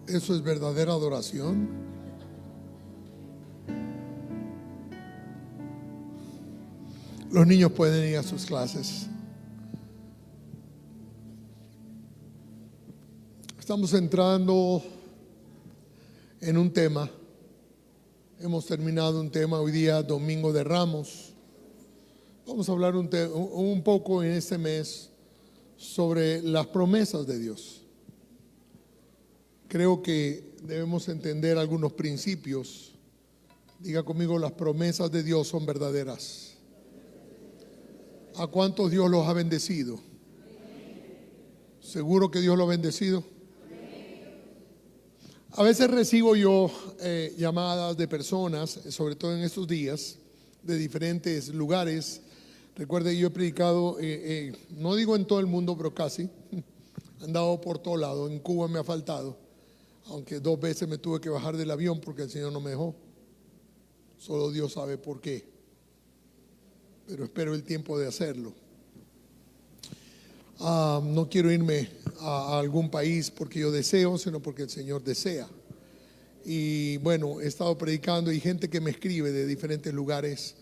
¿Eso es verdadera adoración? Los niños pueden ir a sus clases. Estamos entrando en un tema. Hemos terminado un tema hoy día, Domingo de Ramos. Vamos a hablar un poco en este mes sobre las promesas de Dios. Creo que debemos entender algunos principios. Diga conmigo, las promesas de Dios son verdaderas. ¿A cuántos Dios los ha bendecido? ¿Seguro que Dios los ha bendecido? A veces recibo yo llamadas de personas, sobre todo en estos días, de diferentes lugares. Recuerde, yo he predicado, no digo en todo el mundo, pero casi. He andado por todo lado. En Cuba me ha faltado, aunque 2 veces me tuve que bajar del avión porque el Señor no me dejó. Solo Dios sabe por qué, pero espero el tiempo de hacerlo. No quiero irme a algún país porque yo deseo, sino porque el Señor desea. Y bueno, he estado predicando y gente que me escribe de diferentes lugares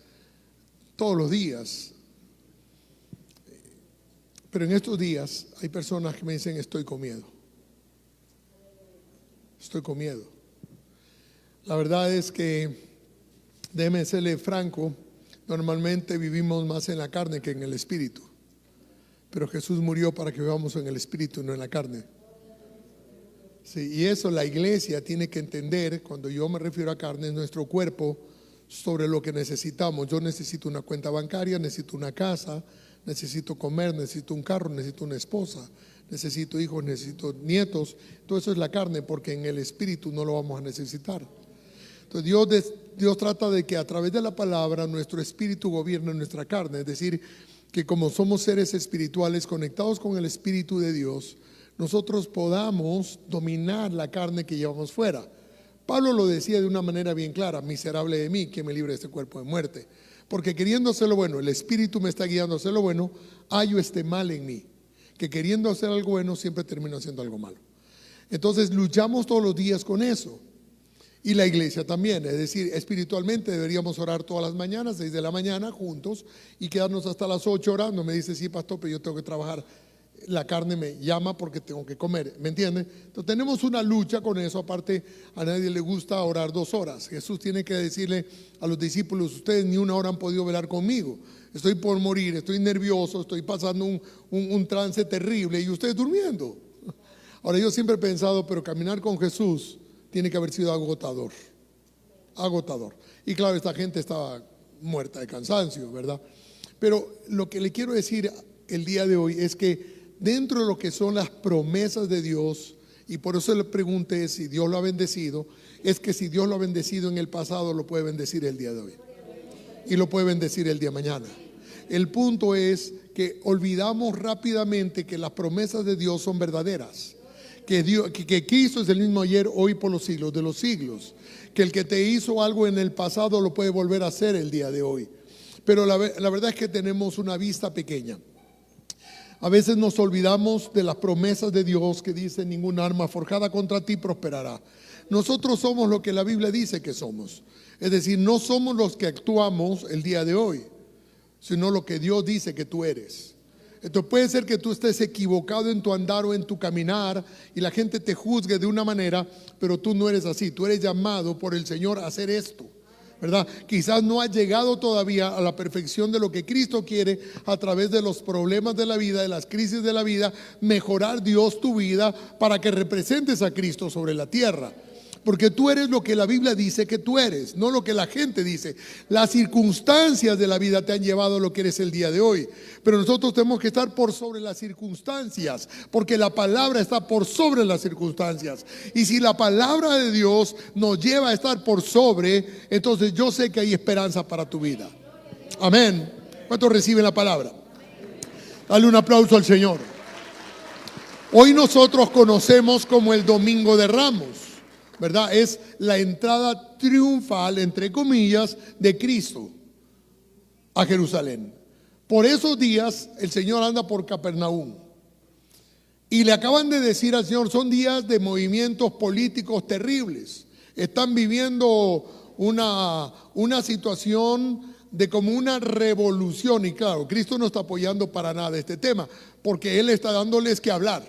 todos los días. Pero en estos días hay personas que me dicen: estoy con miedo. Estoy con miedo. La verdad es que, déjeme serle franco, normalmente vivimos más en la carne que en el espíritu. Pero Jesús murió para que vivamos en el espíritu, no en la carne. Sí, y eso la iglesia tiene que entender. Cuando yo me refiero a carne, es nuestro cuerpo sobre lo que necesitamos. Yo necesito una cuenta bancaria, necesito una casa, necesito comer, necesito un carro, necesito una esposa, necesito hijos, necesito nietos. Todo eso es la carne, porque en el espíritu no lo vamos a necesitar. Entonces Dios trata de que a través de la palabra nuestro espíritu gobierne nuestra carne. Es decir, que como somos seres espirituales conectados con el Espíritu de Dios, nosotros podamos dominar la carne que llevamos fuera. Pablo lo decía de una manera bien clara: miserable de mí, que me libre de este cuerpo de muerte. Porque queriendo hacer lo bueno, el Espíritu me está guiando a hacer lo bueno, hallo este mal en mí, que queriendo hacer algo bueno siempre termino haciendo algo malo. Entonces luchamos todos los días con eso. Y la iglesia también, es decir, espiritualmente deberíamos orar todas las mañanas, 6 de la mañana juntos, y quedarnos hasta las 8 orando. Me dice: sí, pastor, pero yo tengo que trabajar, la carne me llama porque tengo que comer, ¿me entiende? Entonces tenemos una lucha con eso. Aparte, a nadie le gusta orar 2 horas. Jesús tiene que decirle a los discípulos: ustedes ni 1 hora han podido velar conmigo, estoy por morir, estoy nervioso, estoy pasando un trance terrible y ustedes durmiendo. Ahora, yo siempre he pensado, pero caminar con Jesús tiene que haber sido agotador. Y claro, esta gente estaba muerta de cansancio, ¿verdad? Pero lo que le quiero decir el día de hoy es que dentro de lo que son las promesas de Dios, y por eso le pregunté si Dios lo ha bendecido, es que si Dios lo ha bendecido en el pasado, lo puede bendecir el día de hoy. Y lo puede bendecir el día de mañana. El punto es que olvidamos rápidamente que las promesas de Dios son verdaderas. Que Dios, que Cristo es el mismo ayer, hoy, por los siglos de los siglos. Que el que te hizo algo en el pasado lo puede volver a hacer el día de hoy. Pero la verdad es que tenemos una vista pequeña. A veces nos olvidamos de las promesas de Dios que dicen: ningún arma forjada contra ti prosperará. Nosotros somos lo que la Biblia dice que somos. Es decir, no somos los que actuamos el día de hoy, sino lo que Dios dice que tú eres. Entonces puede ser que tú estés equivocado en tu andar o en tu caminar y la gente te juzgue de una manera, pero tú no eres así. Tú eres llamado por el Señor a hacer esto, ¿verdad? Quizás no has llegado todavía a la perfección de lo que Cristo quiere a través de los problemas de la vida, de las crisis de la vida, mejorar Dios tu vida para que representes a Cristo sobre la tierra. Porque tú eres lo que la Biblia dice que tú eres, no lo que la gente dice. Las circunstancias de la vida te han llevado a lo que eres el día de hoy. Pero nosotros tenemos que estar por sobre las circunstancias, porque la palabra está por sobre las circunstancias. Y si la palabra de Dios nos lleva a estar por sobre, entonces yo sé que hay esperanza para tu vida. Amén. ¿Cuántos reciben la palabra? Dale un aplauso al Señor. Hoy nosotros conocemos como el Domingo de Ramos, ¿verdad? Es la entrada triunfal, entre comillas, de Cristo a Jerusalén. Por esos días el Señor anda por Capernaum. Y le acaban de decir al Señor, son días de movimientos políticos terribles. Están viviendo una situación de como una revolución. Y claro, Cristo no está apoyando para nada este tema, porque Él está dándoles que hablar,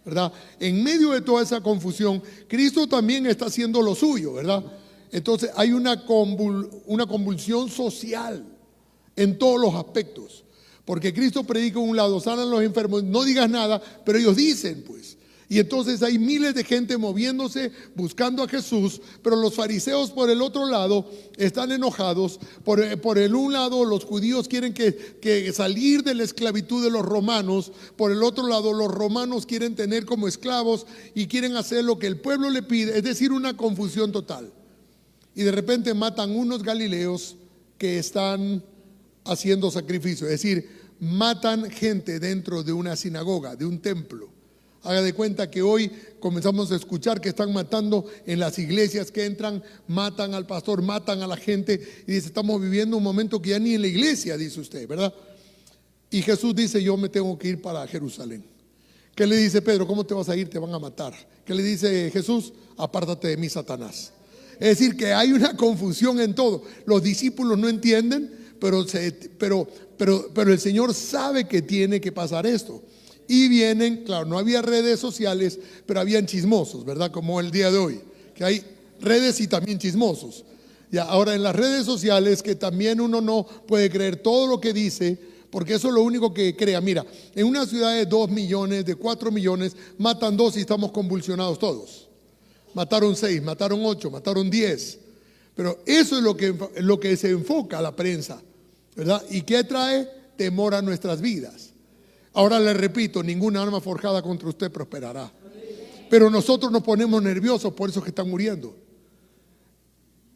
¿verdad? En medio de toda esa confusión, Cristo también está haciendo lo suyo, ¿verdad? Entonces hay una convulsión social en todos los aspectos. Porque Cristo predica un lado, sanan los enfermos, no digas nada, pero ellos dicen pues. Y entonces hay miles de gente moviéndose, buscando a Jesús, pero los fariseos por el otro lado están enojados. Por el un lado los judíos quieren que salir de la esclavitud de los romanos, por el otro lado los romanos quieren tener como esclavos y quieren hacer lo que el pueblo le pide, es decir, una confusión total. Y de repente matan unos galileos que están haciendo sacrificio, es decir, matan gente dentro de una sinagoga, de un templo. Haga de cuenta que hoy comenzamos a escuchar que están matando en las iglesias que entran, matan al pastor, matan a la gente, y dice, estamos viviendo un momento que ya ni en la iglesia, dice usted, ¿verdad? Y Jesús dice, yo me tengo que ir para Jerusalén. ¿Qué le dice Pedro? ¿Cómo te vas a ir? Te van a matar. ¿Qué le dice Jesús? Apártate de mí, Satanás. Es decir, que hay una confusión en todo. Los discípulos no entienden, pero el Señor sabe que tiene que pasar esto. Y vienen, claro, no había redes sociales, pero habían chismosos, ¿verdad? Como el día de hoy, que hay redes y también chismosos. Ya, ahora en las redes sociales, que también uno no puede creer todo lo que dice, porque eso es lo único que crea. Mira, en una ciudad de 2 millones, de 4 millones, matan 2 y estamos convulsionados todos. Mataron 6, mataron 8, mataron 10. Pero eso es lo que se enfoca a la prensa, ¿verdad? ¿Y qué trae? Temor a nuestras vidas. Ahora le repito, ninguna arma forjada contra usted prosperará. Pero nosotros nos ponemos nerviosos por esos que están muriendo.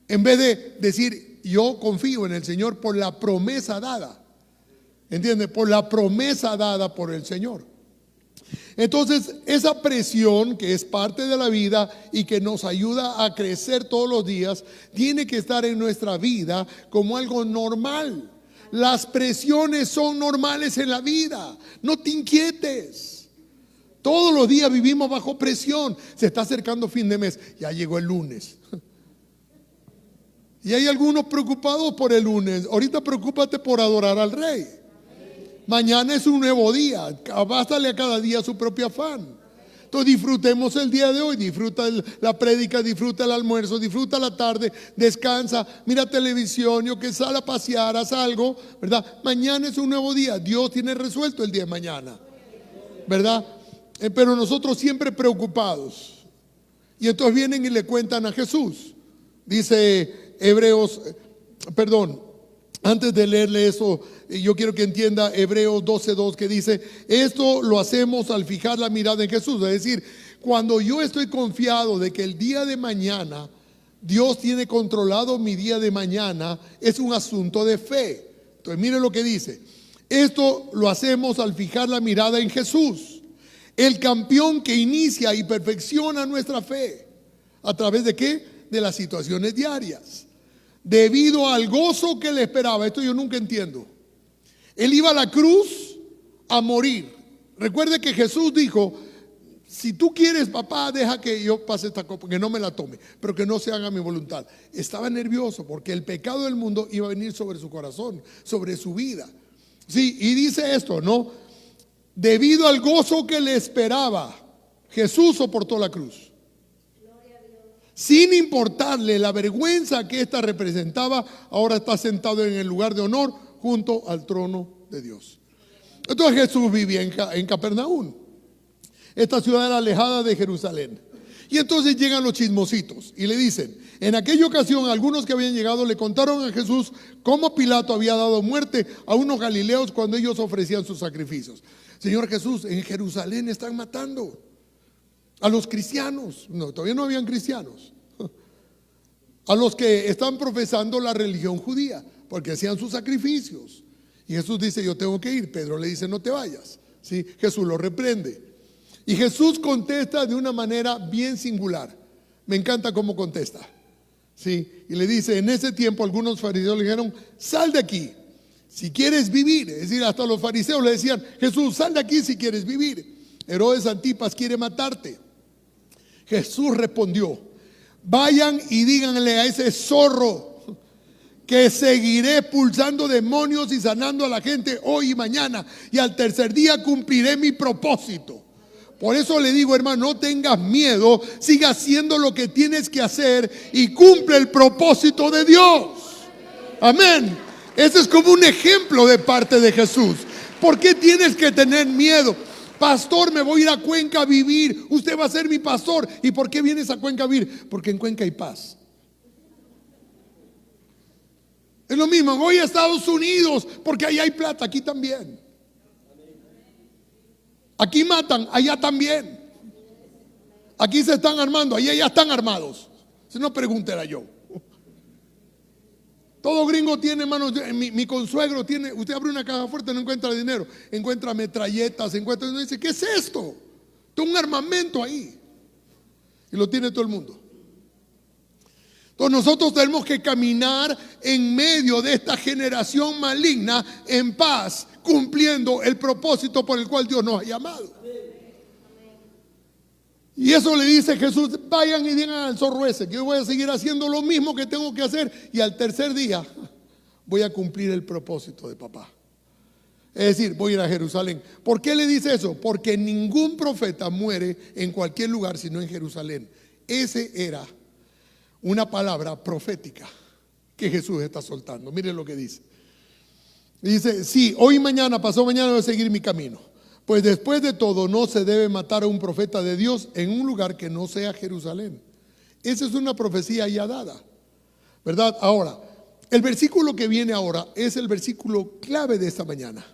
En vez de decir, yo confío en el Señor por la promesa dada. ¿Entiende? Por la promesa dada por el Señor. Entonces, esa presión que es parte de la vida y que nos ayuda a crecer todos los días, tiene que estar en nuestra vida como algo normal. Las presiones son normales en la vida. No te inquietes. Todos los días vivimos bajo presión. Se está acercando fin de mes. Ya llegó el lunes. Y hay algunos preocupados por el lunes. Ahorita preocúpate por adorar al Rey. Mañana es un nuevo día. Bástale a cada día su propio afán. Entonces disfrutemos el día de hoy. Disfruta la prédica, disfruta el almuerzo, disfruta la tarde, descansa, mira televisión, yo que sal a pasear, haz algo, ¿verdad? Mañana es un nuevo día. Dios tiene resuelto el día de mañana, ¿verdad? Pero nosotros siempre preocupados. Y entonces vienen y le cuentan a Jesús. Dice antes de leerle eso, yo quiero que entienda Hebreos 12:2, que dice, esto lo hacemos al fijar la mirada en Jesús. Es decir, cuando yo estoy confiado de que el día de mañana, Dios tiene controlado mi día de mañana, es un asunto de fe. Entonces mire lo que dice, esto lo hacemos al fijar la mirada en Jesús, el campeón que inicia y perfecciona nuestra fe. ¿A través de qué? De las situaciones diarias. Debido al gozo que le esperaba. Esto yo nunca entiendo. Él iba a la cruz a morir. Recuerde que Jesús dijo, si tú quieres, papá, deja que yo pase esta copa, que no me la tome, pero que no se haga mi voluntad. Estaba nervioso porque el pecado del mundo iba a venir sobre su corazón, sobre su vida. Sí, y dice esto, ¿no? Debido al gozo que le esperaba, Jesús soportó la cruz. Sin importarle la vergüenza que ésta representaba, ahora está sentado en el lugar de honor junto al trono de Dios. Entonces Jesús vivía en Capernaum. Esta ciudad era alejada de Jerusalén. Y entonces llegan los chismositos y le dicen, en aquella ocasión algunos que habían llegado le contaron a Jesús cómo Pilato había dado muerte a unos galileos cuando ellos ofrecían sus sacrificios. Señor Jesús, en Jerusalén están matando a los cristianos. No, todavía no habían cristianos. A los que están profesando la religión judía, porque hacían sus sacrificios. Y Jesús dice, yo tengo que ir. Pedro le dice, no te vayas. ¿Sí? Jesús lo reprende. Y Jesús contesta de una manera bien singular. Me encanta cómo contesta. ¿Sí? Y le dice, en ese tiempo algunos fariseos le dijeron, sal de aquí si quieres vivir. Es decir, hasta los fariseos le decían, Jesús, sal de aquí si quieres vivir. Herodes Antipas quiere matarte. Jesús respondió: vayan y díganle a ese zorro que seguiré expulsando demonios y sanando a la gente hoy y mañana, y al tercer día cumpliré mi propósito. Por eso le digo, hermano, no tengas miedo, siga haciendo lo que tienes que hacer y cumple el propósito de Dios. Amén. Ese es como un ejemplo de parte de Jesús. ¿Por qué tienes que tener miedo? Pastor, me voy a ir a Cuenca a vivir. Usted va a ser mi pastor. ¿Y por qué vienes a Cuenca a vivir? Porque en Cuenca hay paz. Es lo mismo, voy a Estados Unidos porque allá hay plata, aquí también. Aquí matan, allá también. Aquí se están armando, allá ya están armados. Si no, pregúntela yo. Todo gringo tiene, hermano. Mi consuegro tiene. Usted abre una caja fuerte, no encuentra dinero, encuentra metralletas, encuentra. Y dice: ¿qué es esto? Todo un armamento ahí. Y lo tiene todo el mundo. Entonces nosotros tenemos que caminar en medio de esta generación maligna en paz, cumpliendo el propósito por el cual Dios nos ha llamado. Y eso le dice Jesús: vayan y digan al zorro ese que yo voy a seguir haciendo lo mismo que tengo que hacer, y al tercer día voy a cumplir el propósito de papá. Es decir, voy a ir a Jerusalén. ¿Por qué le dice eso? Porque ningún profeta muere en cualquier lugar sino en Jerusalén. Ese era una palabra profética que Jesús está soltando. Miren lo que dice. Dice: sí, hoy, mañana, pasado mañana voy a seguir mi camino. Pues después de todo no se debe matar a un profeta de Dios en un lugar que no sea Jerusalén. Esa es una profecía ya dada, ¿verdad? Ahora, el versículo que viene ahora es el versículo clave de esta mañana.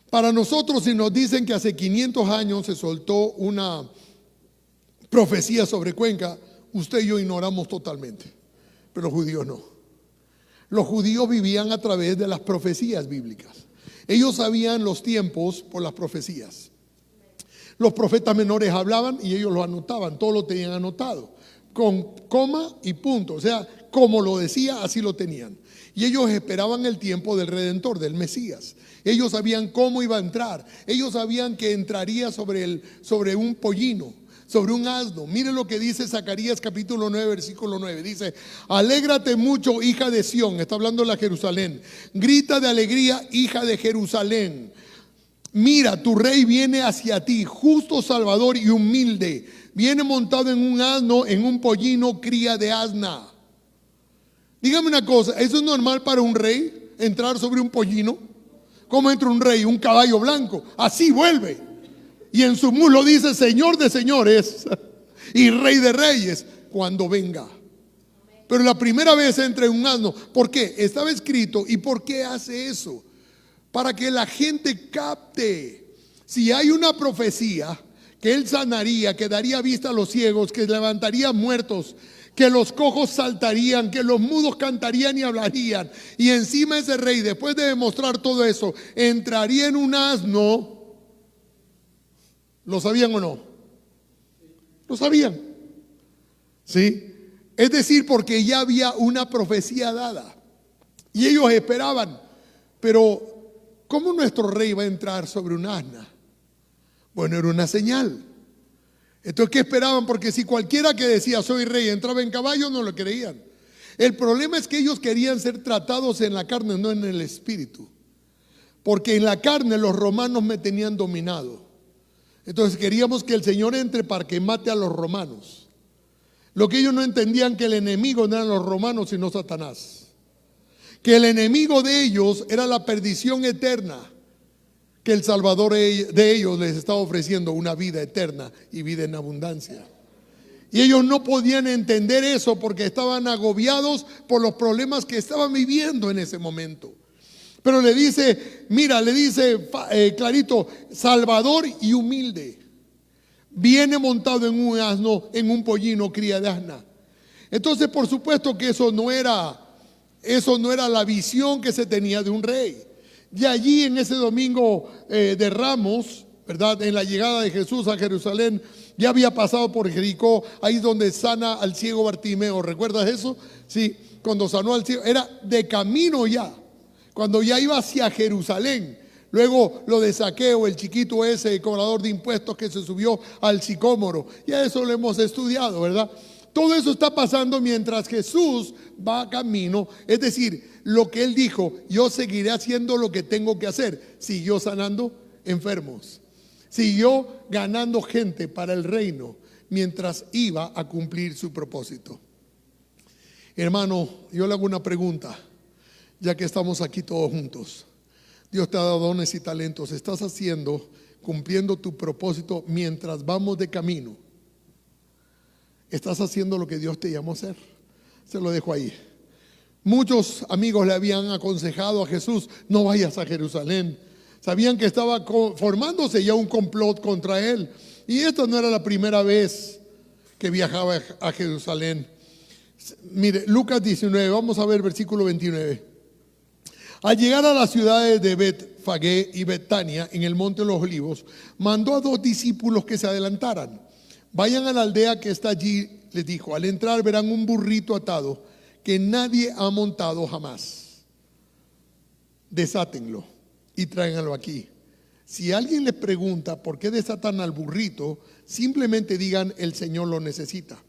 Para nosotros, si nos dicen que hace 500 años se soltó una profecía sobre Cuenca, usted y yo ignoramos totalmente, pero los judíos no. Los judíos vivían a través de las profecías bíblicas. Ellos sabían los tiempos por las profecías. Los profetas menores hablaban y ellos lo anotaban, todo lo tenían anotado, con coma y punto. O sea, como lo decía, así lo tenían. Y ellos esperaban el tiempo del Redentor, del Mesías. Ellos sabían cómo iba a entrar. Ellos sabían que entraría sobre un pollino, sobre un asno. Miren lo que dice Zacarías capítulo 9, versículo 9. Dice: alégrate mucho, hija de Sión. Está hablando de la Jerusalén. Grita de alegría, hija de Jerusalén. Mira, tu rey viene hacia ti, justo, salvador y humilde. Viene montado en un asno, en un pollino, cría de asna. Dígame una cosa, ¿eso es normal para un rey, entrar sobre un pollino? ¿Cómo entra un rey? Un caballo blanco. Así vuelve. Y en su muslo dice: Señor de señores y Rey de reyes, cuando venga. Pero la primera vez entra en un asno. ¿Por qué? Estaba escrito. ¿Y por qué hace eso? Para que la gente capte. Si hay una profecía que él sanaría, que daría vista a los ciegos, que levantaría muertos, que los cojos saltarían, que los mudos cantarían y hablarían, y encima ese rey, después de demostrar todo eso, entraría en un asno. ¿Lo sabían o no? ¿Lo sabían? ¿Sí? Es decir, porque ya había una profecía dada y ellos esperaban. Pero ¿cómo nuestro rey va a entrar sobre un asna? Bueno, era una señal. Entonces, ¿qué esperaban? Porque si cualquiera que decía soy rey entraba en caballo, no lo creían. El problema es que ellos querían ser tratados en la carne, no en el espíritu. Porque en la carne los romanos me tenían dominado. Entonces queríamos que el Señor entre para que mate a los romanos. Lo que ellos no entendían, que el enemigo no eran los romanos sino Satanás. Que el enemigo de ellos era la perdición eterna. Que el Salvador de ellos les estaba ofreciendo una vida eterna y vida en abundancia. Y ellos no podían entender eso porque estaban agobiados por los problemas que estaban viviendo en ese momento. Pero le dice, mira, le dice clarito: salvador y humilde. Viene montado en un asno, en un pollino, cría de asna. Entonces, por supuesto que eso no era la visión que se tenía de un rey. Y allí en ese domingo de Ramos, ¿verdad? En la llegada de Jesús a Jerusalén, ya había pasado por Jericó, ahí donde sana al ciego Bartimeo. ¿Recuerdas eso? Sí, cuando sanó al ciego, era de camino ya. Cuando ya iba hacia Jerusalén, Luego lo de Zaqueo, el chiquito ese, el cobrador de impuestos que se subió al sicómoro. Ya eso lo hemos estudiado, ¿verdad? Todo eso está pasando mientras Jesús va camino. Es decir, lo que Él dijo, yo seguiré haciendo lo que tengo que hacer. Siguió sanando enfermos. Siguió ganando gente para el reino mientras iba a cumplir su propósito. Hermano, yo le hago una pregunta, ya que estamos aquí todos juntos. Dios te ha dado dones y talentos. ¿Estás cumpliendo tu propósito mientras vamos de camino? ¿Estás haciendo lo que Dios te llamó a hacer? Se lo dejo ahí. Muchos amigos le habían aconsejado a Jesús: no vayas a Jerusalén. Sabían que estaba formándose ya un complot contra él. Y esta no era la primera vez que viajaba a Jerusalén. Mire, Lucas 19, vamos a ver versículo 29. Al llegar a las ciudades de Betfagé y Betania, en el monte de los Olivos, mandó a 2 discípulos que se adelantaran. Vayan a la aldea que está allí, les dijo. Al entrar verán un burrito atado que nadie ha montado jamás. Desátenlo y tráiganlo aquí. Si alguien les pregunta por qué desatan al burrito, simplemente digan: el Señor lo necesita.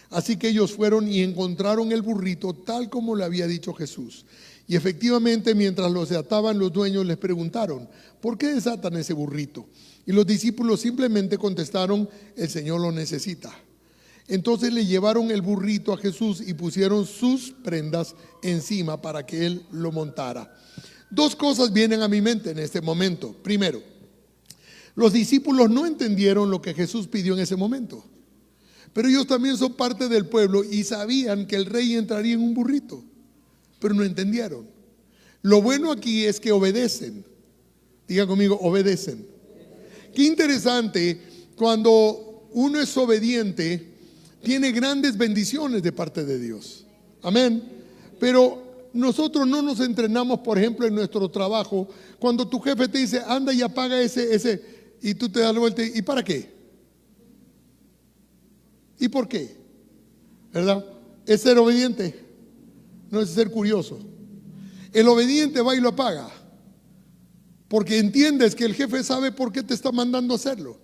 Así que ellos fueron y encontraron el burrito tal como le había dicho Jesús. Y efectivamente, mientras los ataban, los dueños les preguntaron: ¿por qué desatan ese burrito? Y los discípulos simplemente contestaron: el Señor lo necesita. Entonces le llevaron el burrito a Jesús y pusieron sus prendas encima para que él lo montara. 2 cosas vienen a mi mente en este momento. Primero, los discípulos no entendieron lo que Jesús pidió en ese momento, pero ellos también son parte del pueblo y sabían que el rey entraría en un burrito, pero no entendieron. Lo bueno aquí es que obedecen. Diga conmigo: obedecen. Qué interesante, cuando uno es obediente, tiene grandes bendiciones de parte de Dios. Amén. Pero nosotros no nos entrenamos, por ejemplo, en nuestro trabajo. Cuando tu jefe te dice: anda y apaga ese, y tú te das la vuelta, ¿y para qué? ¿Y por qué? ¿Verdad? Es ser obediente, no es ser curioso. El obediente va y lo apaga, porque entiendes que el jefe sabe por qué te está mandando a hacerlo.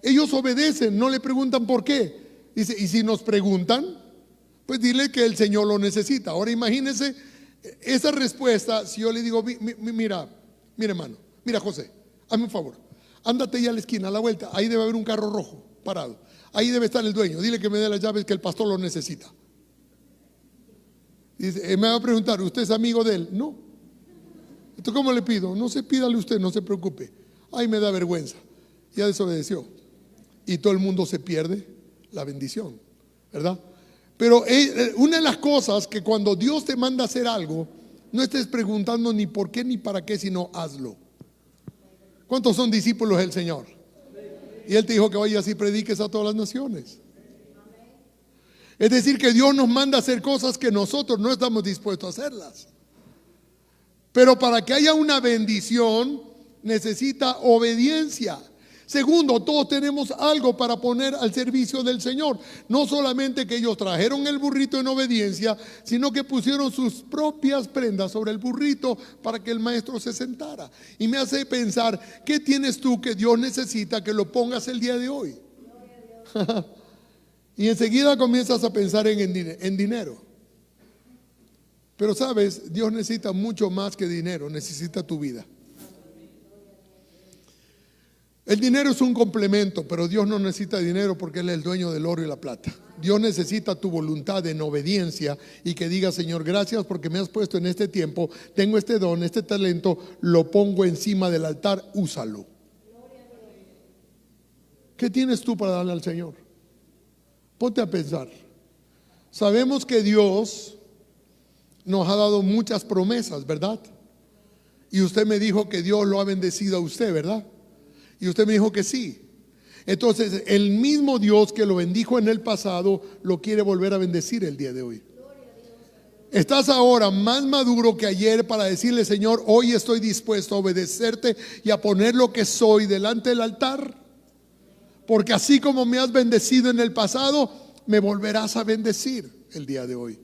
Ellos obedecen, no le preguntan por qué. Dice: y si nos preguntan, pues dile que el Señor lo necesita. Ahora imagínense esa respuesta. Si yo le digo: mira hermano, mira José, hazme un favor, ándate ya a la esquina, a la vuelta, ahí debe haber un carro rojo parado, ahí debe estar el dueño, dile que me dé las llaves, que el pastor lo necesita. Dice, me va a preguntar: ¿usted es amigo de él? No. ¿Entonces cómo le pido? No se pídale usted, no se preocupe. Ay, me da vergüenza. Ya desobedeció. Y todo el mundo se pierde la bendición, ¿verdad? Pero una de las cosas que cuando Dios te manda a hacer algo, no estés preguntando ni por qué ni para qué, sino hazlo. ¿Cuántos son discípulos del Señor? Y Él te dijo que vayas y prediques a todas las naciones. Es decir, que Dios nos manda a hacer cosas que nosotros no estamos dispuestos a hacerlas. Pero para que haya una bendición, necesita obediencia. Segundo, todos tenemos algo para poner al servicio del Señor. No solamente que ellos trajeron el burrito en obediencia, sino que pusieron sus propias prendas sobre el burrito para que el maestro se sentara. Y me hace pensar: ¿qué tienes tú que Dios necesita que lo pongas el día de hoy? Y enseguida comienzas a pensar en dinero. Pero sabes, Dios necesita mucho más que dinero, necesita tu vida. El dinero es un complemento, pero Dios no necesita dinero porque Él es el dueño del oro y la plata. Dios necesita tu voluntad en obediencia y que digas: Señor, gracias porque me has puesto en este tiempo, tengo este don, este talento, lo pongo encima del altar, úsalo. ¿Qué tienes tú para darle al Señor? Ponte a pensar. Sabemos que Dios nos ha dado muchas promesas, ¿verdad? Y usted me dijo que Dios lo ha bendecido a usted, ¿verdad? Y usted me dijo que sí. Entonces, el mismo Dios que lo bendijo en el pasado lo quiere volver a bendecir el día de hoy. Estás ahora más maduro que ayer para decirle: Señor, hoy estoy dispuesto a obedecerte y a poner lo que soy delante del altar, porque así como me has bendecido en el pasado, me volverás a bendecir el día de hoy.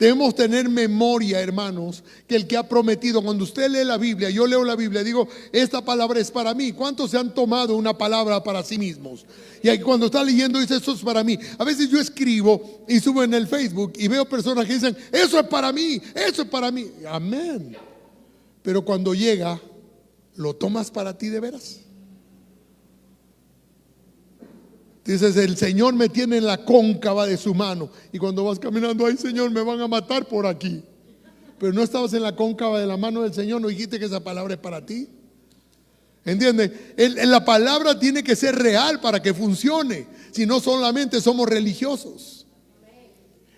Debemos tener memoria, hermanos, que el que ha prometido, cuando usted lee la Biblia, yo leo la Biblia, digo, esta palabra es para mí. ¿Cuántos se han tomado una palabra para sí mismos? Y ahí cuando está leyendo dice, eso es para mí. A veces yo escribo y subo en el Facebook y veo personas que dicen, eso es para mí, eso es para mí. Amén. Pero cuando llega, ¿lo tomas para ti de veras? Dices, el Señor me tiene en la cóncava de su mano. Y cuando vas caminando, ay Señor, me van a matar por aquí. Pero no estabas en la cóncava de la mano del Señor, no dijiste que esa palabra es para ti. ¿Entiendes? La palabra tiene que ser real para que funcione. Si no, solamente somos religiosos.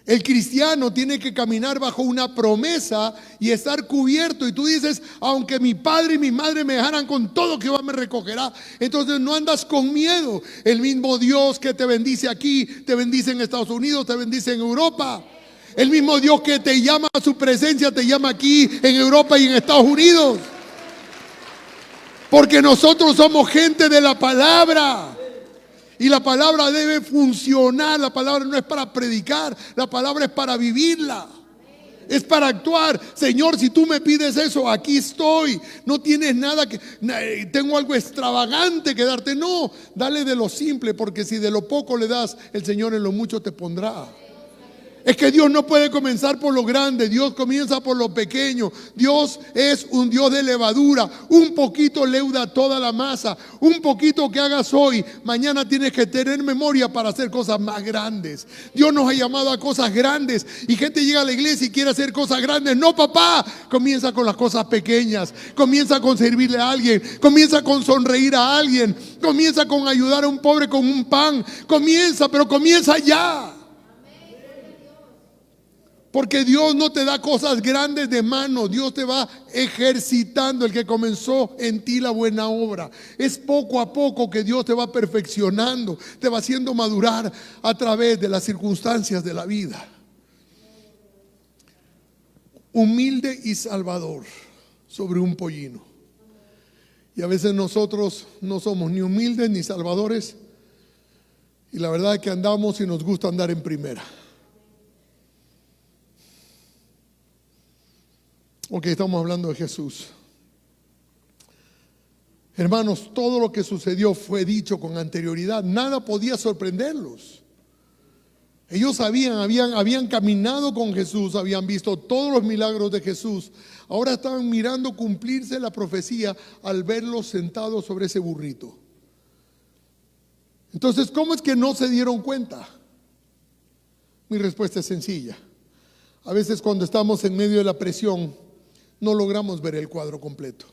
El cristiano tiene que caminar bajo una promesa y estar cubierto. Y tú dices, aunque mi padre y mi madre me dejaran, con todo Jehová me recogerá. Entonces no andas con miedo. El mismo Dios que te bendice aquí, te bendice en Estados Unidos, te bendice en Europa. El mismo Dios que te llama a su presencia, te llama aquí en Europa y en Estados Unidos. Porque nosotros somos gente de la palabra. Y la palabra debe funcionar. La palabra no es para predicar, la palabra es para vivirla. Es para actuar. Señor, si tú me pides eso, aquí estoy. No tienes nada que, tengo algo extravagante que darte. No, dale de lo simple, porque si de lo poco le das, el Señor en lo mucho te pondrá. Es que Dios no puede comenzar por lo grande, Dios comienza por lo pequeño. Dios es un Dios de levadura. Un poquito leuda toda la masa. Un poquito que hagas hoy, mañana tienes que tener memoria para hacer cosas más grandes. Dios nos ha llamado a cosas grandes y gente llega a la iglesia y quiere hacer cosas grandes. No, papá, comienza con las cosas pequeñas. Comienza con servirle a alguien, comienza con sonreír a alguien, comienza con ayudar a un pobre con un pan. Comienza, pero comienza ya. Porque Dios no te da cosas grandes de mano, Dios te va ejercitando. El que comenzó en ti la buena obra, es poco a poco que Dios te va perfeccionando, te va haciendo madurar a través de las circunstancias de la vida. Humilde y salvador sobre un pollino. Y a veces nosotros no somos ni humildes ni salvadores, y la verdad es que andamos y nos gusta andar en primera. Ok, estamos hablando de Jesús. Hermanos, todo lo que sucedió fue dicho con anterioridad. Nada podía sorprenderlos. Ellos habían caminado con Jesús, habían visto todos los milagros de Jesús. Ahora estaban mirando cumplirse la profecía al verlos sentados sobre ese burrito. Entonces, ¿cómo es que no se dieron cuenta? Mi respuesta es sencilla. A veces cuando estamos en medio de la presión, no logramos ver el cuadro completo,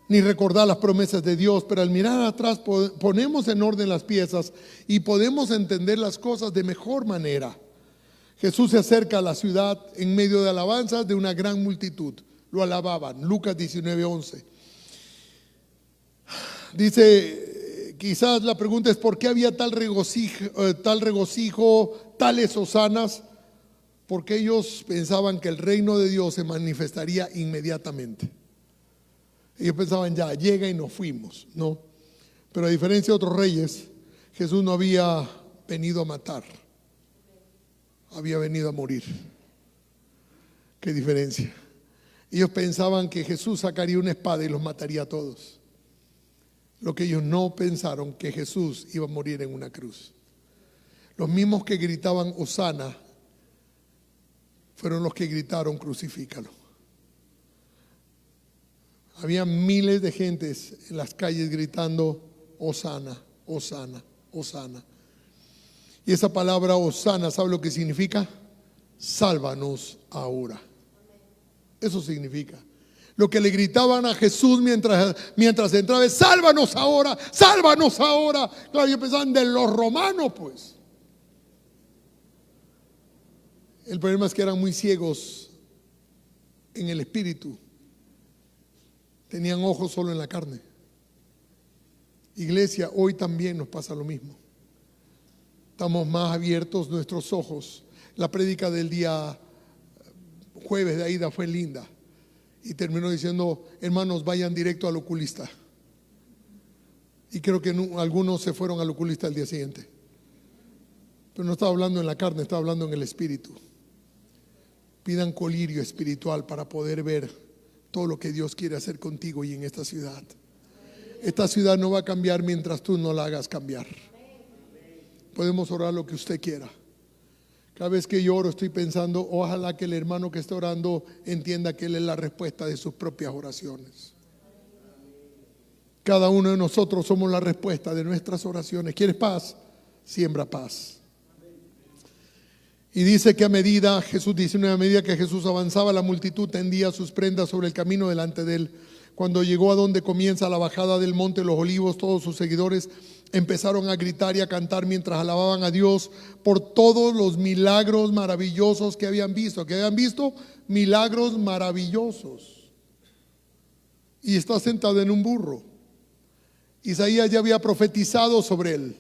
ni recordar las promesas de Dios, pero al mirar atrás ponemos en orden las piezas y podemos entender las cosas de mejor manera. Jesús se acerca a la ciudad en medio de alabanzas de una gran multitud. Lo alababan. Lucas 19:11. Dice, quizás la pregunta es ¿por qué había tal regocijo, tales hosanas? Porque ellos pensaban que el reino de Dios se manifestaría inmediatamente. Ellos pensaban ya, llega y nos fuimos, ¿no? Pero a diferencia de otros reyes, Jesús no había venido a matar, había venido a morir. ¿Qué diferencia? Ellos pensaban que Jesús sacaría una espada y los mataría a todos. Lo que ellos no pensaron, que Jesús iba a morir en una cruz. Los mismos que gritaban Hosana fueron los que gritaron crucifícalo. Había miles de gentes en las calles gritando Hosana, Hosana, Hosana. Y esa palabra Hosana, ¿sabe lo que significa? Sálvanos ahora. Eso significa. Lo que le gritaban a Jesús mientras entraba es sálvanos ahora, sálvanos ahora. Claro, ellos pensaban de los romanos, pues. El problema es que eran muy ciegos en el espíritu. Tenían ojos solo en la carne. Iglesia, hoy también nos pasa lo mismo. Estamos más abiertos nuestros ojos. La prédica del día jueves de Aida fue linda. Y terminó diciendo, hermanos, vayan directo al oculista. Y creo que algunos se fueron al oculista el día siguiente. Pero no estaba hablando en la carne, estaba hablando en el espíritu. pidan colirio espiritual para poder ver todo lo que Dios quiere hacer contigo y en esta ciudad. Esta ciudad no va a cambiar mientras tú no la hagas cambiar. Podemos orar lo que usted quiera. Cada vez que yo oro estoy pensando, ojalá que el hermano que está orando entienda que él es la respuesta de sus propias oraciones. Cada uno de nosotros somos la respuesta de nuestras oraciones. ¿Quieres paz? Siembra paz. Y dice que a medida que Jesús avanzaba, la multitud tendía sus prendas sobre el camino delante de él. Cuando llegó a donde comienza la bajada del monte de los Olivos, todos sus seguidores empezaron a gritar y a cantar mientras alababan a Dios por todos los milagros maravillosos que habían visto. ¿Que habían visto? Milagros maravillosos. Y está sentado en un burro. Isaías ya había profetizado sobre él.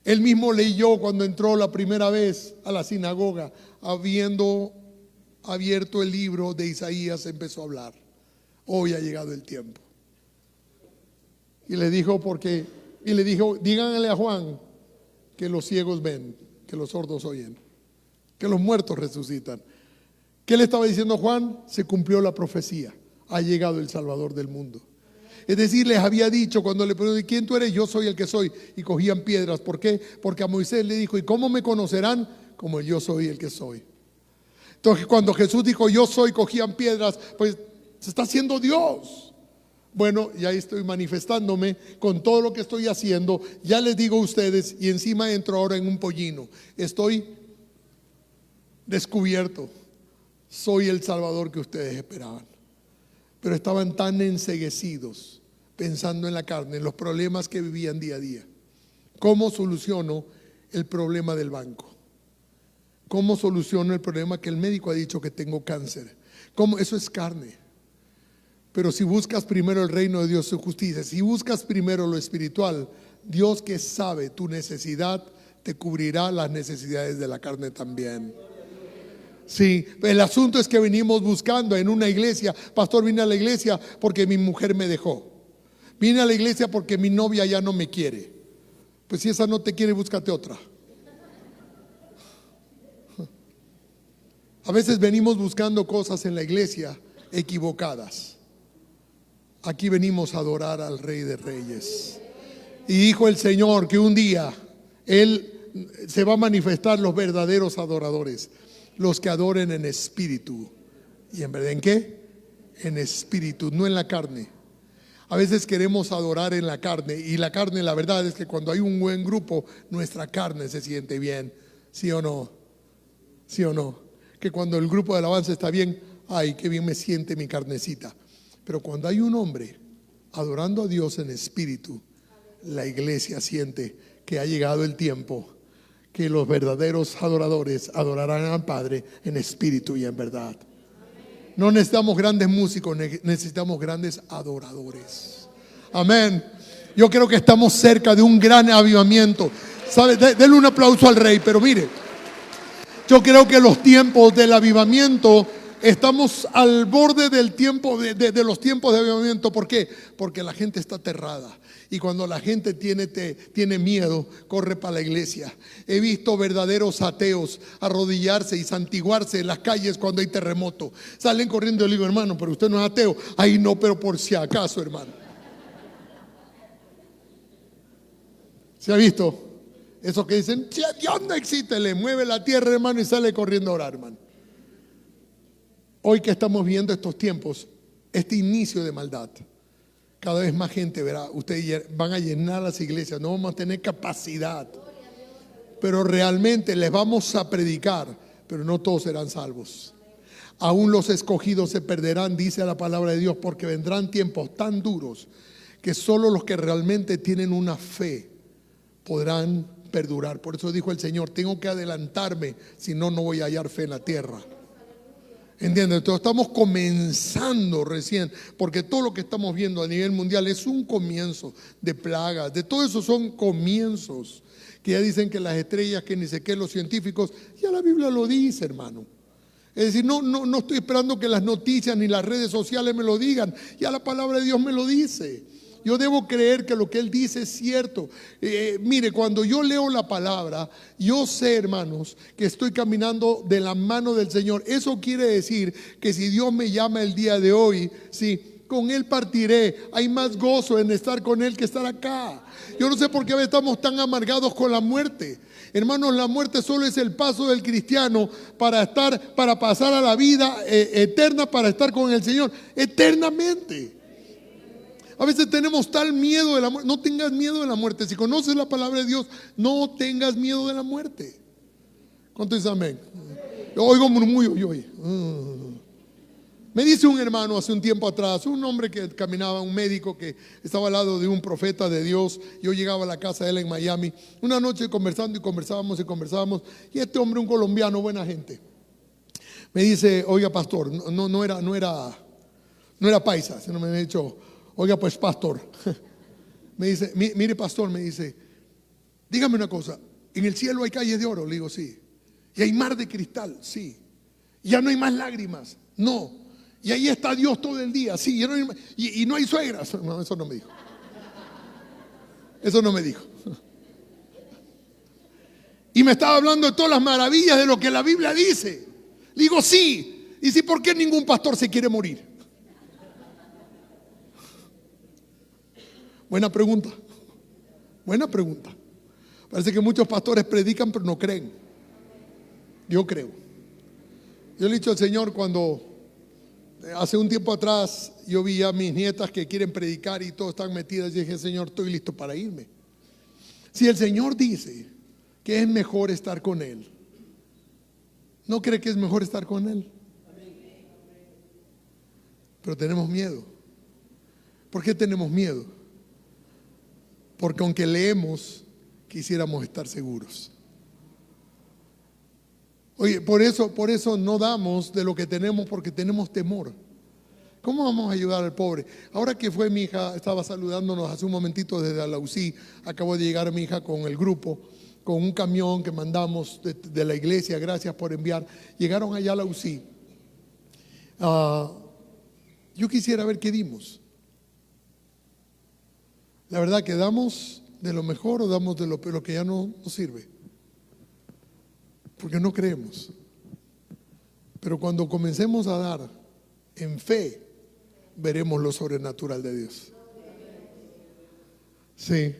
Él mismo leyó cuando entró la primera vez a la sinagoga, habiendo abierto el libro de Isaías, empezó a hablar. Hoy ha llegado el tiempo. Y le dijo, díganle a Juan que los ciegos ven, que los sordos oyen, que los muertos resucitan. ¿Qué le estaba diciendo Juan? Se cumplió la profecía. Ha llegado el Salvador del mundo. Es decir, les había dicho cuando le preguntó, ¿quién tú eres? Yo soy el que soy. Y cogían piedras. ¿Por qué? Porque a Moisés le dijo, ¿y cómo me conocerán? Como yo soy el que soy. Entonces cuando Jesús dijo, yo soy, cogían piedras, pues se está haciendo Dios. Bueno, ya estoy manifestándome con todo lo que estoy haciendo. Ya les digo a ustedes, y encima entro ahora en un pollino. Estoy descubierto. Soy el Salvador que ustedes esperaban. Pero estaban tan enceguecidos pensando en la carne, en los problemas que vivían día a día. ¿Cómo soluciono el problema del banco? ¿Cómo soluciono el problema que el médico ha dicho que tengo cáncer? ¿Cómo? Eso es carne. Pero si buscas primero el reino de Dios y su justicia, si buscas primero lo espiritual, Dios, que sabe tu necesidad, te cubrirá las necesidades de la carne también. Sí, el asunto es que venimos buscando en una iglesia. Pastor, vine a la iglesia porque mi mujer me dejó. Vine a la iglesia porque mi novia ya no me quiere. Pues si esa no te quiere, búscate otra. A veces venimos buscando cosas en la iglesia equivocadas. Aquí venimos a adorar al Rey de Reyes. Y dijo el Señor que un día Él se va a manifestar los verdaderos adoradores. Los que adoren en espíritu. ¿Y en verdad en qué? En espíritu, no en la carne. A veces queremos adorar en la carne. Y la carne, la verdad es que cuando hay un buen grupo, nuestra carne se siente bien. ¿Sí o no? ¿Sí o no? Que cuando el grupo de alabanza está bien, ay, qué bien me siente mi carnecita. Pero cuando hay un hombre adorando a Dios en espíritu, la iglesia siente que ha llegado el tiempo que los verdaderos adoradores adorarán al Padre en espíritu y en verdad. No necesitamos grandes músicos, necesitamos grandes adoradores. Amén. Yo creo que estamos cerca de un gran avivamiento. ¿Sabe? Denle un aplauso al Rey. Pero mire, yo creo que los tiempos del avivamiento, estamos al borde del tiempo de los tiempos de avivamiento. ¿Por qué? Porque la gente está aterrada. Y cuando la gente tiene miedo, corre para la iglesia. He visto verdaderos ateos arrodillarse y santiguarse en las calles cuando hay terremoto. Salen corriendo y le digo, hermano, pero usted no es ateo. Ay, no, pero por si acaso, hermano. ¿Se ha visto? Eso que dicen, Dios no existe, le mueve la tierra, hermano, y sale corriendo a orar, hermano. Hoy que estamos viendo estos tiempos, este inicio de maldad, cada vez más gente verá, ustedes van a llenar las iglesias, no vamos a tener capacidad, pero realmente les vamos a predicar, pero no todos serán salvos. Aún los escogidos se perderán, dice la palabra de Dios, porque vendrán tiempos tan duros que solo los que realmente tienen una fe podrán perdurar. Por eso dijo el Señor, tengo que adelantarme, si no, no voy a hallar fe en la tierra. ¿Entiendes? Entonces estamos comenzando recién, porque todo lo que estamos viendo a nivel mundial es un comienzo de plagas, de todo eso son comienzos, que ya dicen que las estrellas, que ni sé qué, los científicos, ya la Biblia lo dice, hermano. Es decir, no estoy esperando que las noticias ni las redes sociales me lo digan, ya la palabra de Dios me lo dice. yo debo creer que lo que Él dice es cierto. Mire, cuando yo leo la palabra, yo sé, hermanos, que estoy caminando de la mano del Señor. Eso quiere decir que si Dios me llama el día de hoy, sí, con Él partiré. Hay más gozo en estar con Él que estar acá. Yo no sé por qué estamos tan amargados con la muerte. Hermanos, la muerte solo es el paso del cristiano para pasar a la vida eterna, para estar con el Señor eternamente. A veces tenemos tal miedo de la muerte. No tengas miedo de la muerte. Si conoces la palabra de Dios, no tengas miedo de la muerte. ¿Cuánto dice amén? Yo oigo murmullo yo. Me dice un hermano hace un tiempo atrás, un hombre que caminaba, un médico que estaba al lado de un profeta de Dios. Yo llegaba a la casa de él en Miami, una noche conversando y conversábamos, y este hombre, un colombiano, buena gente, me dice: oiga, pastor, no era paisa, sino me ha dicho: oiga, pues, pastor, me dice, mire, pastor, me dice, dígame una cosa, ¿en el cielo hay calles de oro? Le digo: sí. ¿Y hay mar de cristal? Sí. ¿Ya no hay más lágrimas? No. Y ahí está Dios todo el día, sí, y no hay suegras. No, eso no me dijo. Eso no me dijo. Y me estaba hablando de todas las maravillas de lo que la Biblia dice. Le digo: sí. Y sí, ¿por qué ningún pastor se quiere morir? Buena pregunta. Buena pregunta. Parece que muchos pastores predican pero no creen. Yo creo. Yo le he dicho al Señor, cuando hace un tiempo atrás yo vi a mis nietas que quieren predicar y todas están metidas, y dije: Señor, estoy listo para irme. Si el Señor dice que es mejor estar con Él, ¿no cree que es mejor estar con Él? Pero tenemos miedo. ¿Por qué tenemos miedo? Porque aunque leemos, quisiéramos estar seguros. Oye, por eso no damos de lo que tenemos, porque tenemos temor. ¿Cómo vamos a ayudar al pobre? Ahora que fue mi hija, estaba saludándonos hace un momentito desde la UCI. Acabó de llegar mi hija con el grupo, con un camión que mandamos de la iglesia. Gracias por enviar. Llegaron allá a la UCI. Yo quisiera ver qué dimos. La verdad, que damos de lo mejor o damos de lo que ya no nos sirve. Porque no creemos. Pero cuando comencemos a dar en fe, veremos lo sobrenatural de Dios. Sí.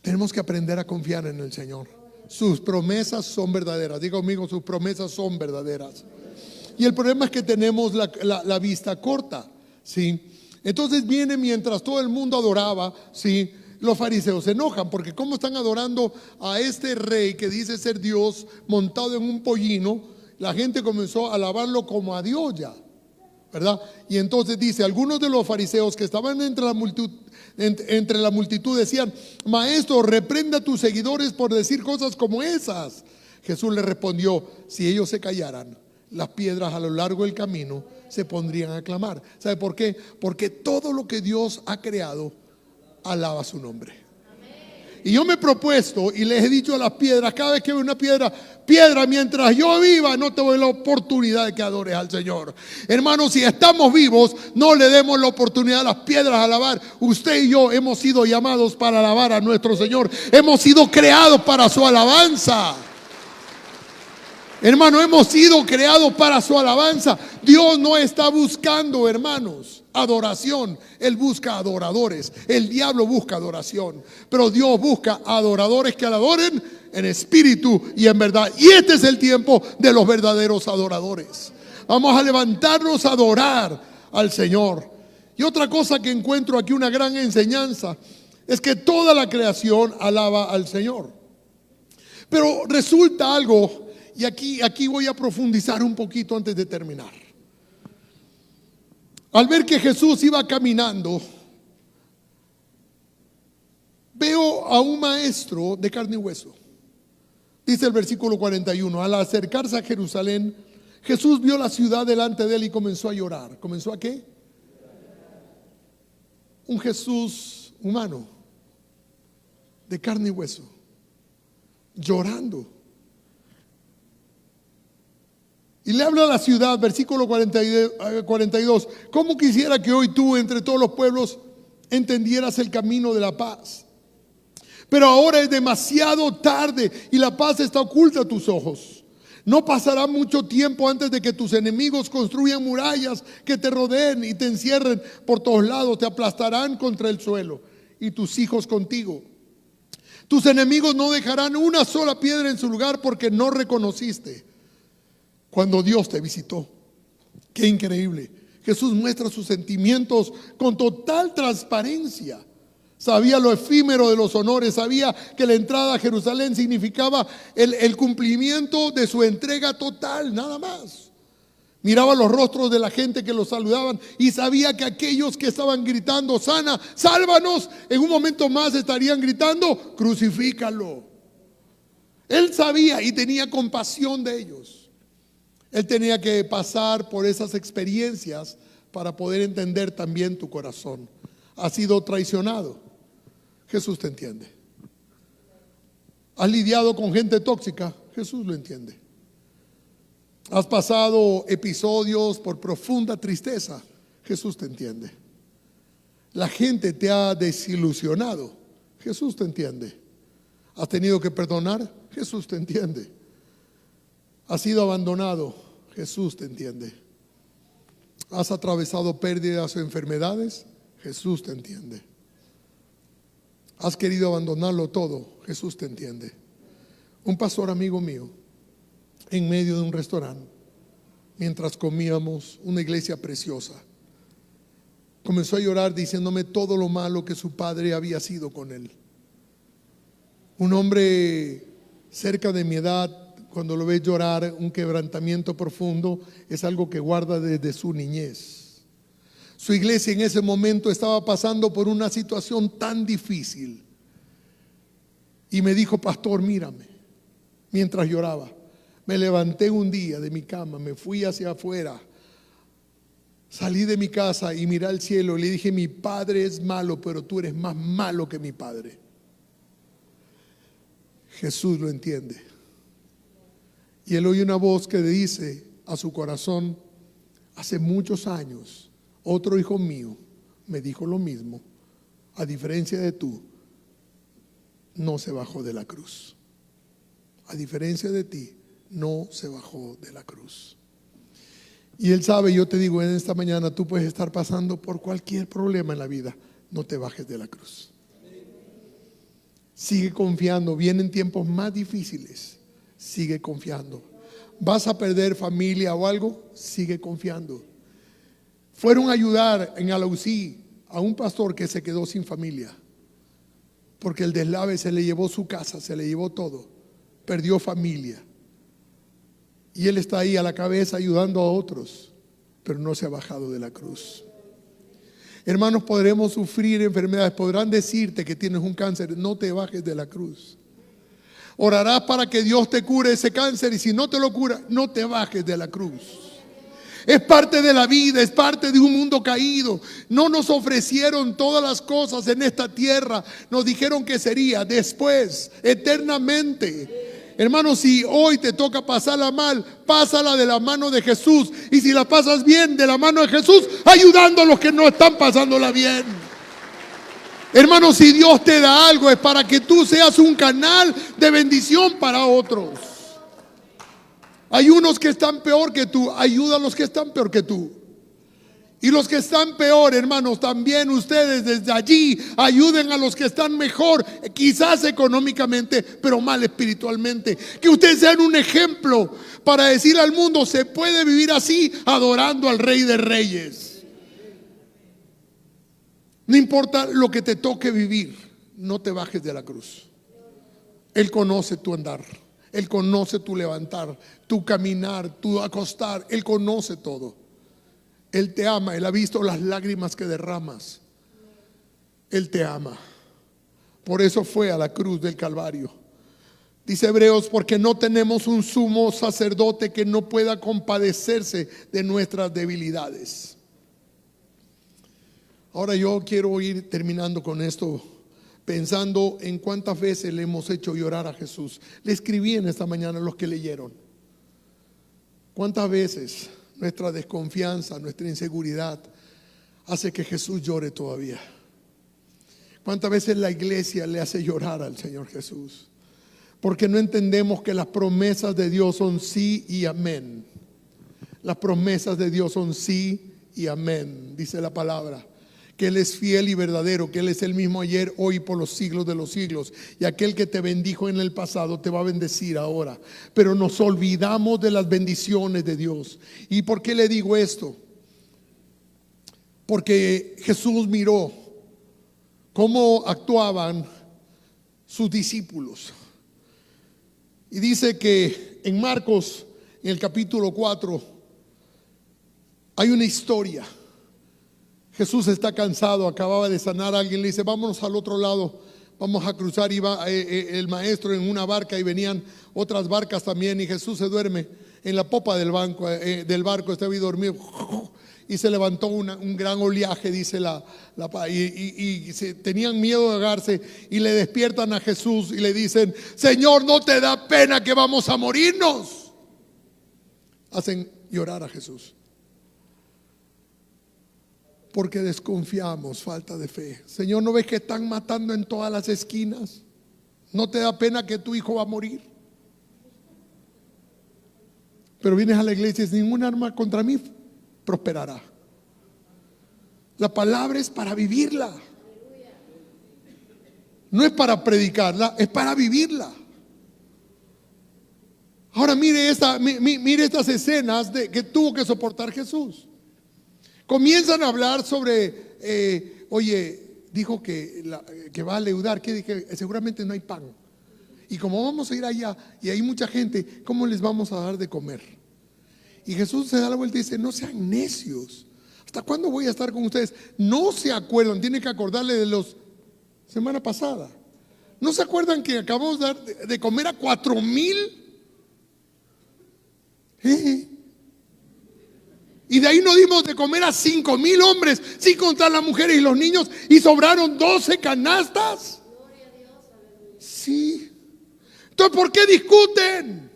Tenemos que aprender a confiar en el Señor. Sus promesas son verdaderas. Diga conmigo: sus promesas son verdaderas. Y el problema es que tenemos la vista corta. ¿Sí? Entonces viene, mientras todo el mundo adoraba, ¿sí?, los fariseos se enojan porque cómo están adorando a este rey que dice ser Dios montado en un pollino. La gente comenzó a alabarlo como a Dios ya, ¿verdad? Y entonces dice: algunos de los fariseos que estaban entre la multitud decían: Maestro, reprenda a tus seguidores por decir cosas como esas. Jesús le respondió: si ellos se callaran, las piedras a lo largo del camino se pondrían a clamar. ¿Sabe por qué? Porque todo lo que Dios ha creado alaba su nombre. Y yo me he propuesto y les he dicho a las piedras, cada vez que veo una piedra: piedra, mientras yo viva, no te doy la oportunidad de que adores al Señor. Hermanos, si estamos vivos, no le demos la oportunidad a las piedras a alabar. Usted y yo hemos sido llamados para alabar a nuestro Señor. Hemos sido creados para su alabanza. Hermano, hemos sido creados para su alabanza. Dios no está buscando, hermanos, adoración. Él busca adoradores. El diablo busca adoración, pero Dios busca adoradores que le adoren en espíritu y en verdad. Y este es el tiempo de los verdaderos adoradores. Vamos a levantarnos a adorar al Señor. Y otra cosa que encuentro aquí, una gran enseñanza, es que toda la creación alaba al Señor. Pero resulta algo. Y aquí voy a profundizar un poquito antes de terminar. Al ver que Jesús iba caminando, veo a un maestro de carne y hueso. Dice el versículo 41: al acercarse a Jerusalén, Jesús vio la ciudad delante de él y comenzó a llorar. ¿Comenzó a qué? Un Jesús humano, de carne y hueso, llorando. Y le habla a la ciudad, versículo 42: ¿cómo quisiera que hoy tú, entre todos los pueblos, entendieras el camino de la paz. Pero ahora es demasiado tarde y la paz está oculta a tus ojos. No pasará mucho tiempo antes de que tus enemigos construyan murallas que te rodeen y te encierren por todos lados. Te aplastarán contra el suelo y tus hijos contigo. Tus enemigos no dejarán una sola piedra en su lugar porque no reconociste cuando Dios te visitó. Qué increíble. Jesús muestra sus sentimientos con total transparencia. Sabía lo efímero de los honores, sabía que la entrada a Jerusalén significaba el cumplimiento de su entrega total, nada más. Miraba los rostros de la gente que lo saludaban y sabía que aquellos que estaban gritando, sana, sálvanos, en un momento más estarían gritando, crucifícalo. Él sabía y tenía compasión de ellos. Él tenía que pasar por esas experiencias para poder entender también tu corazón. Has sido traicionado. Jesús te entiende. Has lidiado con gente tóxica. Jesús lo entiende. Has pasado episodios por profunda tristeza. Jesús te entiende. La gente te ha desilusionado. Jesús te entiende. Has tenido que perdonar. Jesús te entiende. Has sido abandonado. Jesús te entiende. Has atravesado pérdidas o enfermedades. Jesús te entiende. Has querido abandonarlo todo. Jesús te entiende. Un pastor amigo mío, en medio de un restaurante, mientras comíamos, una iglesia preciosa, comenzó a llorar diciéndome todo lo malo que su padre había sido con él. Un hombre cerca de mi edad, cuando lo ves llorar, un quebrantamiento profundo, es algo que guarda desde su niñez. Su iglesia en ese momento estaba pasando por una situación tan difícil. Y me dijo, pastor, mírame. Mientras lloraba, me levanté un día de mi cama, me fui hacia afuera, salí de mi casa y miré al cielo y le dije, mi padre es malo, pero tú eres más malo que mi padre. Jesús lo entiende. Y él oye una voz que le dice a su corazón, hace muchos años, otro hijo mío me dijo lo mismo, a diferencia de tú, no se bajó de la cruz. A diferencia de ti, no se bajó de la cruz. Y él sabe, yo te digo, en esta mañana tú puedes estar pasando por cualquier problema en la vida, no te bajes de la cruz. Sigue confiando, vienen tiempos más difíciles, sigue confiando. ¿Vas a perder familia o algo? Sigue confiando. Fueron a ayudar en Alausí a un pastor que se quedó sin familia, porque el deslave se le llevó su casa, se le llevó todo, perdió familia. Y él está ahí a la cabeza ayudando a otros, pero no se ha bajado de la cruz. Hermanos, podremos sufrir enfermedades, podrán decirte que tienes un cáncer, no te bajes de la cruz. Orarás para que Dios te cure ese cáncer y si no te lo cura, no te bajes de la cruz. Es parte de la vida, es parte de un mundo caído. No nos ofrecieron todas las cosas en esta tierra. Nos dijeron que sería después, eternamente. Hermanos, si hoy te toca pasarla mal, pásala de la mano de Jesús. Y si la pasas bien, de la mano de Jesús, ayudando a los que no están pasándola bien. Hermanos, si Dios te da algo, es para que tú seas un canal de bendición para otros. Hay unos que están peor que tú, ayuda a los que están peor que tú. Y los que están peor, hermanos, también ustedes desde allí ayuden a los que están mejor, quizás económicamente, pero mal espiritualmente. Que ustedes sean un ejemplo para decir al mundo, se puede vivir así, adorando al Rey de Reyes. No importa lo que te toque vivir, no te bajes de la cruz. Él conoce tu andar. Él conoce tu levantar, tu caminar, tu acostar. Él conoce todo. Él te ama. Él ha visto las lágrimas que derramas. Él te ama. Por eso fue a la cruz del Calvario. Dice Hebreos, porque no tenemos un sumo sacerdote que no pueda compadecerse de nuestras debilidades. Ahora yo quiero ir terminando con esto, pensando en cuántas veces le hemos hecho llorar a Jesús. Le escribí en esta mañana a los que leyeron. ¿Cuántas veces nuestra desconfianza, nuestra inseguridad hace que Jesús llore todavía? ¿Cuántas veces la iglesia le hace llorar al Señor Jesús? Porque no entendemos que las promesas de Dios son sí y amén. Las promesas de Dios son sí y amén, dice la palabra. Que Él es fiel y verdadero, que Él es el mismo ayer, hoy y por los siglos de los siglos. Y aquel que te bendijo en el pasado te va a bendecir ahora. Pero nos olvidamos de las bendiciones de Dios. ¿Y por qué le digo esto? Porque Jesús miró cómo actuaban sus discípulos. Y dice que en Marcos, en el capítulo 4, hay una historia. Jesús está cansado, acababa de sanar a alguien, le dice: vámonos al otro lado, vamos a cruzar. Iba el maestro en una barca y venían otras barcas también, y Jesús se duerme en la popa del barco, estaba ahí dormido, y se levantó un gran oleaje, dice tenían miedo de ahogarse, y le despiertan a Jesús y le dicen: Señor, ¿no te da pena que vamos a morirnos? Hacen llorar a Jesús. Porque desconfiamos, falta de fe. Señor, ¿no ves que están matando en todas las esquinas? ¿No te da pena que tu hijo va a morir? Pero vienes a la iglesia y dices: ningún arma contra mí prosperará. La palabra es para vivirla. No es para predicarla, es para vivirla. Ahora mire estas escenas que tuvo que soportar Jesús. Comienzan a hablar sobre, dijo que va a leudar. ¿Qué dije? Seguramente no hay pan. Y como vamos a ir allá y hay mucha gente, ¿cómo les vamos a dar de comer? Y Jesús se da la vuelta y dice: no sean necios. ¿Hasta cuándo voy a estar con ustedes? No se acuerdan, tienen que acordarle de los semana pasada. ¿No se acuerdan que acabamos de dar de comer a 4,000? Y de ahí nos dimos de comer a 5,000 hombres, sin contar las mujeres y los niños, y sobraron 12 canastas. Sí. Entonces, ¿por qué discuten?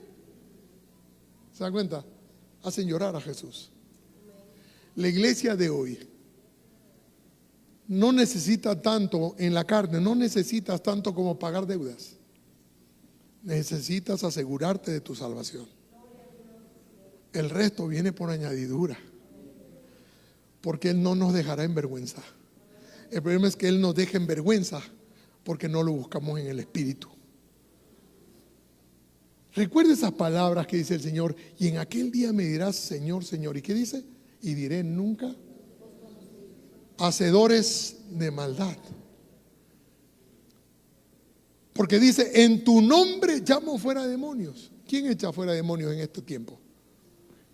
¿Se dan cuenta? Hacen llorar a Jesús. La iglesia de hoy no necesita tanto en la carne, no necesitas tanto como pagar deudas. Necesitas asegurarte de tu salvación. El resto viene por añadidura, porque Él no nos dejará en vergüenza. El problema es que Él nos deja en vergüenza porque no lo buscamos en el Espíritu. Recuerda esas palabras que dice el Señor: y en aquel día me dirás: Señor, Señor. ¿Y qué dice? Y diré: nunca, hacedores de maldad. Porque dice: en tu nombre llamo fuera demonios. ¿Quién echa fuera demonios en este tiempo?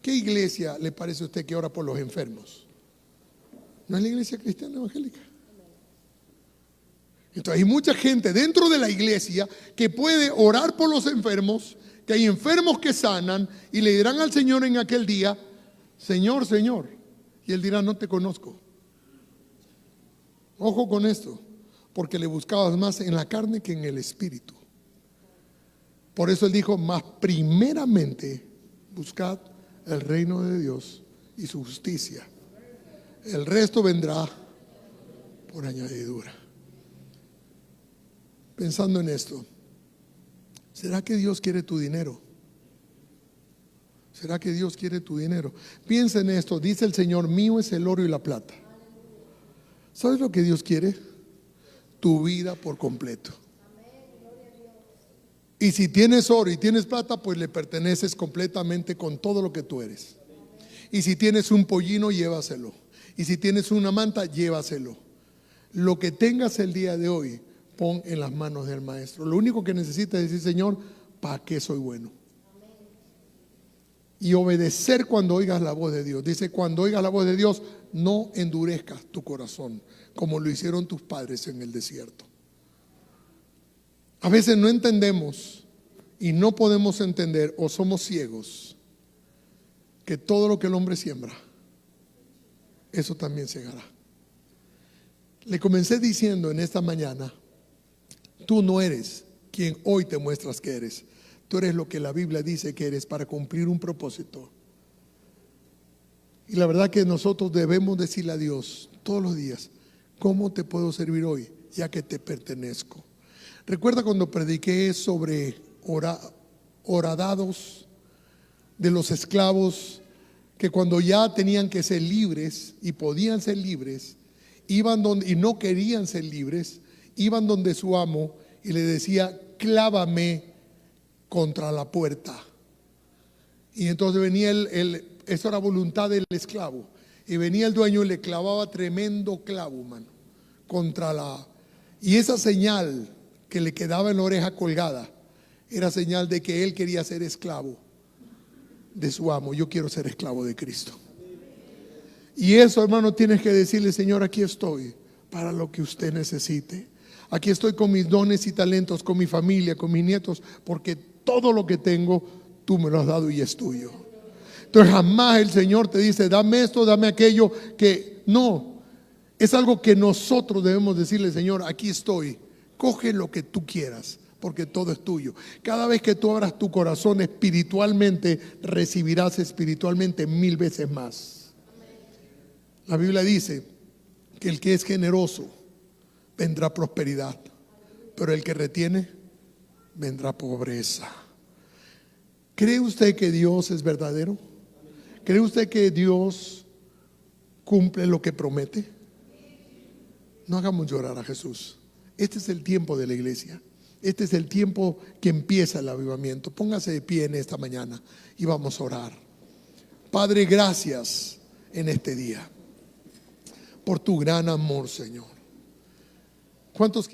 ¿Qué iglesia le parece a usted que ora por los enfermos? ¿No es la iglesia cristiana evangélica? Entonces hay mucha gente dentro de la iglesia que puede orar por los enfermos, que hay enfermos que sanan y le dirán al Señor en aquel día: Señor, Señor. Y Él dirá: no te conozco. Ojo con esto, porque le buscabas más en la carne que en el Espíritu. Por eso Él dijo: más primeramente buscad el reino de Dios y su justicia. El resto vendrá por añadidura. Pensando en esto, ¿será que Dios quiere tu dinero? ¿Será que Dios quiere tu dinero? Piensa en esto. Dice el Señor: mío es el oro y la plata. ¿Sabes lo que Dios quiere? Tu vida por completo. Y si tienes oro y tienes plata, pues le perteneces completamente con todo lo que tú eres. Y si tienes un pollino, llévaselo. Y si tienes una manta, llévaselo. Lo que tengas el día de hoy, pon en las manos del Maestro. Lo único que necesitas es decir: Señor, ¿para qué soy bueno? Y obedecer cuando oigas la voz de Dios. Dice: cuando oigas la voz de Dios, no endurezcas tu corazón, como lo hicieron tus padres en el desierto. A veces no entendemos y no podemos entender, o somos ciegos, que todo lo que el hombre siembra, eso también segará. Le comencé diciendo en esta mañana: tú no eres quien hoy te muestras que eres. Tú eres lo que la Biblia dice que eres para cumplir un propósito. Y la verdad que nosotros debemos decirle a Dios todos los días: ¿cómo te puedo servir hoy? ya que te pertenezco. Recuerda cuando prediqué sobre horadados de los esclavos, que cuando ya tenían que ser libres y podían ser libres, iban donde, y no querían ser libres, iban donde su amo y le decía: clávame contra la puerta. Y entonces venía eso era voluntad del esclavo, y venía el dueño y le clavaba tremendo clavo, mano, y esa señal que le quedaba en la oreja colgada era señal de que él quería ser esclavo de su amo. Yo quiero ser esclavo de Cristo. Y eso, hermano, tienes que decirle: Señor, aquí estoy para lo que usted necesite. Aquí estoy con mis dones y talentos, con mi familia, con mis nietos, porque todo lo que tengo tú me lo has dado y es tuyo. Entonces jamás el Señor te dice: dame esto, dame aquello, que no. Es algo que nosotros debemos decirle: Señor, aquí estoy, coge lo que tú quieras, porque todo es tuyo. Cada vez que tú abras tu corazón espiritualmente, recibirás espiritualmente 1000 veces más. La Biblia dice que el que es generoso vendrá prosperidad, pero el que retiene vendrá pobreza. ¿Cree usted que Dios es verdadero? ¿Cree usted que Dios cumple lo que promete? No hagamos llorar a Jesús. Este es el tiempo de la iglesia. Este es el tiempo que empieza el avivamiento. Póngase de pie en esta mañana y vamos a orar. Padre, gracias en este día por tu gran amor, Señor. ¿Cuántos